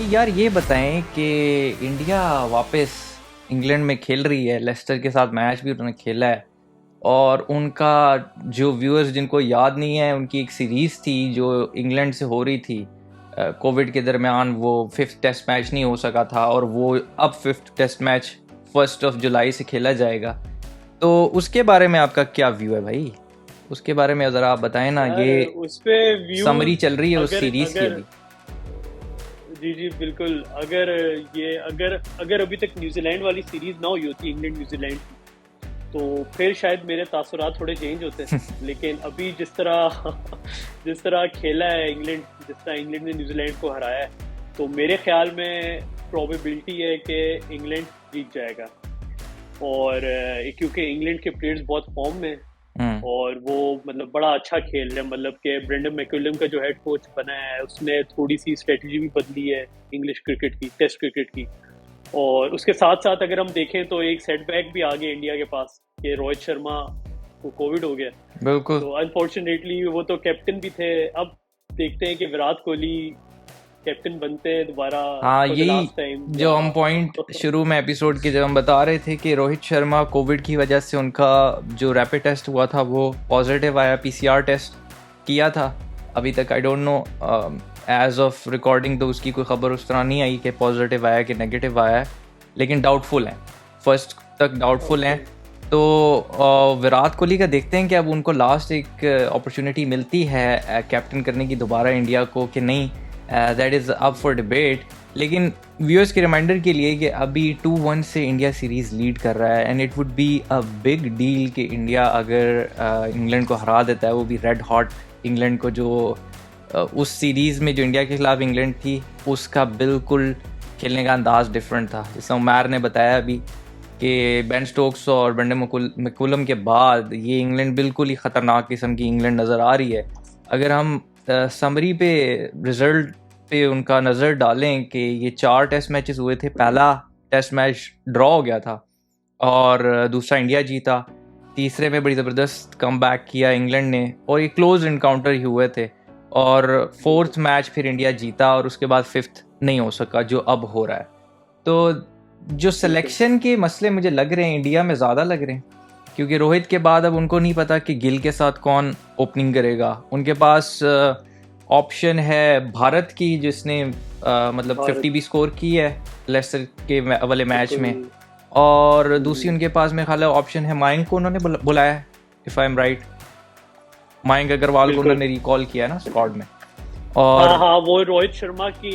कि यार ये बताएं कि इंडिया वापस इंग्लैंड में खेल रही है, लेस्टर के साथ मैच भी उन्होंने खेला है। और उनका जो व्यूअर्स जिनको याद नहीं है, उनकी एक सीरीज़ थी जो इंग्लैंड से हो रही थी कोविड के दरमियान। वो फिफ्थ टेस्ट मैच नहीं हो सका था और वो अब फिफ्थ टेस्ट मैच 1 जुलाई से खेला जाएगा। तो उसके बारे में आपका क्या व्यू है भाई? उसके बारे में ज़रा आप बताएं ना। यार ये उस पे समरी व्यूज चल रही है उस अगर सीरीज़ की अगर अभी। जी जी बिल्कुल। अगर अगर अभी तक न्यूजीलैंड वाली सीरीज ना हुई होती इंग्लैंड न्यूजीलैंड की, तो फिर शायद मेरे तासुरात थोड़े चेंज होते। लेकिन अभी जिस तरह जिस तरह खेला है इंग्लैंड, जिस तरह इंग्लैंड ने न्यूजीलैंड को हराया है, तो मेरे ख्याल में प्रोबेबिलिटी है कि इंग्लैंड जीत जाएगा। और क्योंकि इंग्लैंड के प्लेयर्स बहुत फॉर्म में हैं, हम्म। और वो मतलब बड़ा अच्छा खेल रहे हैं। मतलब कि ब्रेंडन मैकुलम का जो हेड कोच बना है, उसने थोड़ी सी स्ट्रेटजी भी बदली है इंग्लिश क्रिकेट की, टेस्ट क्रिकेट की। और उसके साथ साथ अगर हम देखें तो एक सेटबैक भी आ गया इंडिया के पास कि रोहित शर्मा को कोविड हो गया। बिल्कुल। तो अनफॉर्चुनेटली वो तो कैप्टन भी थे। अब देखते हैं कि विराट कोहली कैप्टन बनते हैं दोबारा हाँ, फॉर द यही लास्ट टाइम या जो हम पॉइंट शुरू में एपिसोड के जब हम बता रहे थे कि रोहित शर्मा कोविड की वजह से उनका जो रैपिड टेस्ट हुआ था वो पॉजिटिव आया, पीसीआर टेस्ट किया था। अभी तक I don't know, as of recording तो उसकी कोई खबर उस तरह नहीं आई कि पॉजिटिव आया कि नेगेटिव आया है, लेकिन डाउटफुल हैं। फर्स्ट तक डाउटफुल ओके। हैं। तो विराट कोहली का देखते हैं कि अब उनको लास्ट एक अपॉर्चुनिटी मिलती है कैप्टन करने की दोबारा इंडिया को कि नहीं। That is up for debate. लेकिन व्यूअर्स के रिमाइंडर के लिए कि अभी 2-1 से इंडिया सीरीज़ लीड कर रहा है, and it would be a big deal कि इंडिया अगर इंग्लैंड को हरा देता है, वो भी रेड हॉट इंग्लैंड को, जो उस सीरीज़ में जो इंडिया के खिलाफ इंग्लैंड थी उसका बिल्कुल खेलने का अंदाज डिफरेंट था। जैसे उमैर ने बताया अभी कि बेन स्टोक्स और ब्रेंडन मैकुलम के बाद ये इंग्लैंड बिल्कुल ही ख़तरनाक किस्म की इंग्लैंड नज़र आ रही है। अगर हम समरी पे रिज़ल्ट पे उनका नज़र डालें कि ये 4 टेस्ट मैचेस हुए थे, पहला टेस्ट मैच ड्रॉ हो गया था और दूसरा इंडिया जीता। तीसरे में बड़ी ज़बरदस्त कमबैक किया इंग्लैंड ने और ये क्लोज इनकाउंटर ही हुए थे। और फोर्थ मैच फिर इंडिया जीता और उसके बाद फिफ्थ नहीं हो सका जो अब हो रहा है। तो जो बिल्कुल। सिलेक्शन के मसले मुझे लग रहे हैं इंडिया में ज़्यादा लग रहे हैं, क्योंकि रोहित के बाद अब उनको नहीं पता कि गिल के साथ कौन ओपनिंग करेगा। उनके पास ऑप्शन है भारत की, जिसने मतलब भारत 50 भी स्कोर की है लेस्टर के वाले मैच बिल्कुल। में। और दूसरी उनके पास में ख्याल है ऑप्शन है मयंक को उन्होंने बुलाया है, if I am right. Mayank Agarwal को बिल्कुल। उन्होंने रिकॉल किया है ना स्क्वाड में। हाँ और हाँ, वो रोहित शर्मा की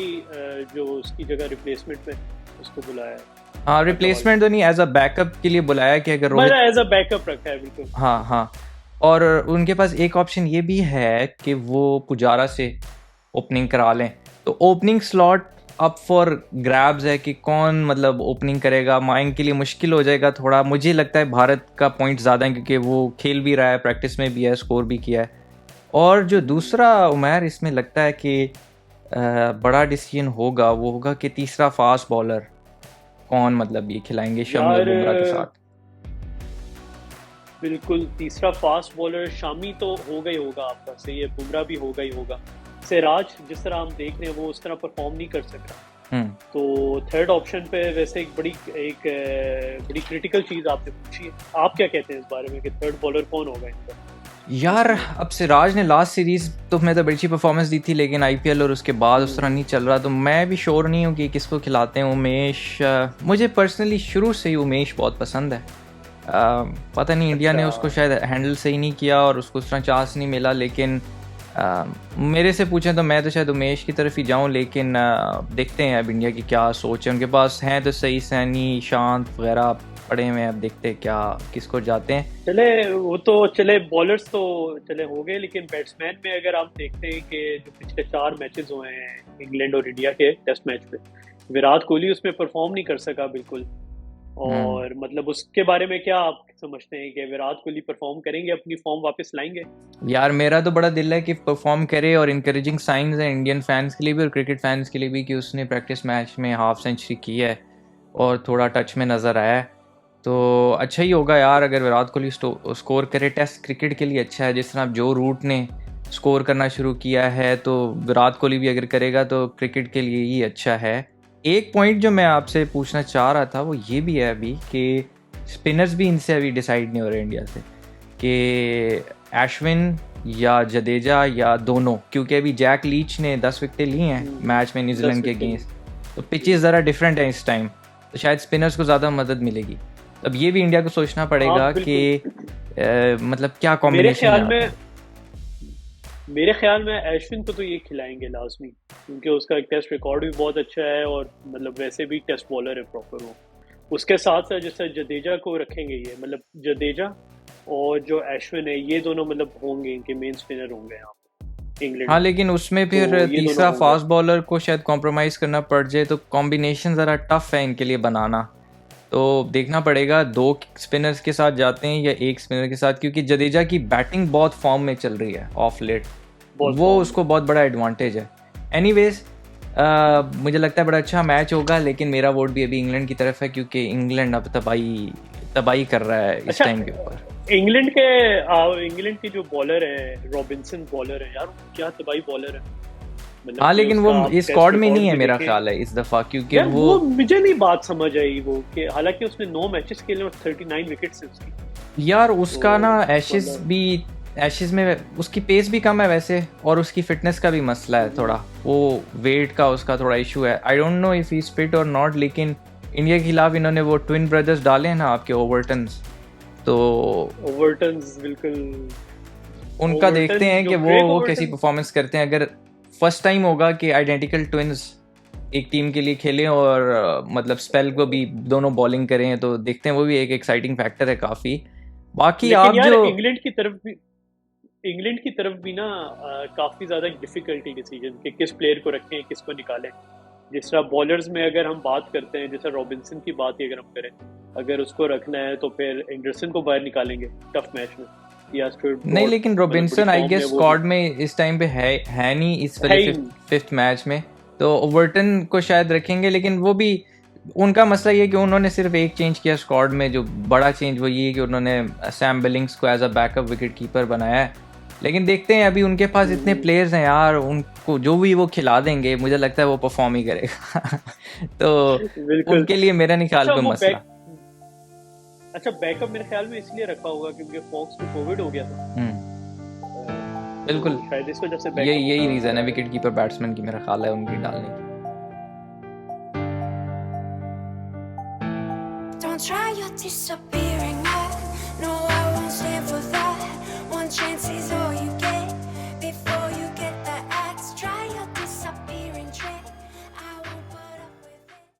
जो उसकी जगह रिप्लेसमेंट में उसको बुलाया है, हाँ, अग्रवाल रिप्लेसमेंट को। तो नहीं, एज अ बैकअप के लिए बुलाया कि अगर रोहित। मैंने एज अ बैकअप रखा है, बिल्कुल। हाँ हाँ। और उनके पास एक ऑप्शन ये भी है कि वो पुजारा से ओपनिंग करा लें। तो opening slot up for grabs है कि कौन मतलब ओपनिंग करेगा। मयंक के लिए मुश्किल हो जाएगा थोड़ा, मुझे लगता है भारत का पॉइंट ज़्यादा है क्योंकि वो खेल भी रहा है, प्रैक्टिस में भी है, स्कोर भी किया है। और जो दूसरा उमैर इसमें लगता है कि बड़ा डिसीजन होगा, वो होगा कि तीसरा फास्ट बॉलर कौन मतलब ये खिलाएंगे शमी और यार बुमराह के साथ। बिल्कुल, तीसरा फास्ट बॉलर शामी तो होगा ही होगा, आपका सही है, बुमराह भी होगा ही होगा। सिराज जिस तरह हम देख रहे हैं वो उस तरह परफॉर्म नहीं कर सक रहा। हम्म। तो थर्ड ऑप्शन पे वैसे बड़ी क्रिटिकल चीज़ आपने पूछी है। आप क्या कहते हैं इस बारे में कि थर्ड बॉलर कौन होगा इनका यार इसमें? अब सिराज ने लास्ट सीरीज तो में तो बड़ी अच्छी परफॉर्मेंस दी थी, लेकिन आईपीएल और उसके बाद उस तरह हम्म, नहीं चल रहा। तो मैं भी श्योर नहीं हूँ कि किसको खिलाते हैं। उमेश, मुझे पर्सनली शुरू से ही उमेश बहुत पसंद है। पता नहीं इंडिया अच्छा। ने उसको शायद हैंडल सही नहीं किया और उसको उस तरह चांस नहीं मिला, लेकिन मेरे से पूछें तो मैं तो शायद उमेश की तरफ ही जाऊं। लेकिन देखते हैं अब इंडिया की क्या सोच है। उनके पास हैं तो सही सैनी, शांत वगैरह पड़े हुए हैं। अब देखते हैं क्या किसको जाते हैं। चले, वो तो चले, बॉलर्स तो चले हो गए, लेकिन बैट्समैन में अगर आप देखते हैं कि जो पिछले 4 मैचेस हुए हैं इंग्लैंड और इंडिया के टेस्ट मैच में, विराट कोहली उसमें परफॉर्म नहीं कर सका बिल्कुल। हम्म। और मतलब उसके बारे में क्या आप समझते हैं कि विराट कोहली परफॉर्म करेंगे, अपनी फॉर्म वापस लाएंगे? यार मेरा तो बड़ा दिल है कि परफॉर्म करे, और इनकरेजिंग साइंस है इंडियन फैंस के लिए भी और क्रिकेट फैंस के लिए भी कि उसने प्रैक्टिस मैच में हाफ सेंचुरी की है और थोड़ा टच में नज़र आया है। तो अच्छा ही होगा यार अगर विराट कोहली स्कोर करे। टेस्ट क्रिकेट के लिए अच्छा है, जिस तरह जो रूट ने स्कोर करना शुरू किया है, तो विराट कोहली भी अगर करेगा तो क्रिकेट के लिए ही अच्छा है। एक पॉइंट जो मैं आपसे पूछना चाह रहा था वो ये भी है अभी कि स्पिनर्स भी इनसे अभी डिसाइड नहीं हो रहे इंडिया से कि अश्विन या जडेजा या दोनों, क्योंकि अभी जैक लीच ने 10 विकेटें ली हैं मैच में न्यूजीलैंड के अगेंस्ट, तो पिचेस ज़रा डिफरेंट है इस टाइम, तो शायद स्पिनर्स को ज़्यादा मदद मिलेगी। अब ये भी इंडिया को सोचना पड़ेगा कि मतलब क्या कॉम्बिनेशन है। मेरे ख्याल में अश्विन को तो ये खिलाएंगे लाजमी, क्योंकि उसका टेस्ट रिकॉर्ड भी बहुत अच्छा है और मतलब वैसे भी टेस्ट बॉलर है प्रॉपर वो। उसके साथ साथ जैसे जडेजा को रखेंगे, ये मतलब जडेजा और जो अश्विन है ये दोनों मतलब होंगे, इनके मेन स्पिनर होंगे यहाँ पे इंग्लैंड। हाँ, लेकिन उसमें फिर तो तीसरा फास्ट बॉलर को शायद कॉम्प्रोमाइज़ करना पड़ जाए, तो कॉम्बिनेशन ज़रा टफ है इनके लिए बनाना। तो देखना पड़ेगा 2 स्पिनर्स के साथ जाते हैं या एक स्पिनर के साथ, क्योंकि जडेजा की बैटिंग बहुत फॉर्म में चल रही है ऑफ लेट, वो उसको बहुत बड़ा एडवांटेज है। एनीवेज मुझे लगता है बड़ा अच्छा मैच होगा, लेकिन मेरा वोट भी अभी इंग्लैंड की तरफ है, क्योंकि इंग्लैंड अब तबाही कर रहा है इस टाइम के ऊपर। इंग्लैंड के जो बॉलर है, रॉबिन्सन बॉलर है यार, क्या तबाही बॉलर है। हाँ, लेकिन वो इस स्क्वाड में नहीं है मेरा ख्याल है इस दफा, क्योंकि वो मुझे नहीं बात समझ आई वो कि हालांकि उसने 9 मैचेस खेले और 39 विकेट्स हैं उसकी। यार उसका ना एशेज में उसकी पेस भी कम है वैसे, और उसकी फिटनेस का भी मसला है थोड़ा, वो वेट का उसका थोड़ा इशू है। आई don't know if he is fit और नॉट, लेकिन इंडिया के खिलाफ इन्होंने वो ट्विन ब्रदर्स डाले हैं ना आपके ओवर्टन्स, तो ओवर्टन्स बिल्कुल उनका देखते हैं कि वो कैसी परफॉर्मेंस करते हैं। अगर फर्स्ट टाइम होगा कि आइडेंटिकल ट्विंस एक टीम के लिए खेलें और मतलब स्पेल को भी दोनों बॉलिंग करें, तो देखते हैं, वो भी एक एक्साइटिंग फैक्टर है काफ़ी। बाकी आप जो इंग्लैंड की तरफ भी ना काफ़ी ज़्यादा डिफिकल्टी डिसीजन कि किस प्लेयर को रखें, किसको निकालें। जिस तरह बॉलर्स में अगर हम बात करते हैं, जैसे रॉबिन्सन की बात ही अगर हम करें, अगर उसको रखना है तो फिर एंडरसन को बाहर निकालेंगे टफ मैच में, या नहीं, लेकिन रॉबिन्सन आई गेस स्क्वाड में इस टाइम पे है नहीं इस वाले 5th मैच में, तो ओवर्टन को शायद रखेंगे। लेकिन वो भी उनका मसला ये है कि उन्होंने सिर्फ एक चेंज किया स्क्वाड में, जो बड़ा चेंज वो ये है कि उन्होंने सैम बिलिंग्स को as a backup wicket keeper बनाया है। लेकिन देखते हैं, अभी उनके पास इतने प्लेयर्स हैं यार, उनको जो भी वो खिला देंगे मुझे लगता है वो परफॉर्म ही करेगा तो उनके लिए मेरा नहीं ख्याल कोई मसला। अच्छा, बैकअप मेरे ख्याल में इसलिए रखा होगा क्योंकि फॉक्स को कोविड हो गया था। बिल्कुल, शायद इस वजह से यही रीजन है विकेट कीपर बैट्समैन की, मेरा ख्याल है उनकी डालने की। Don't try, you're disappearing now.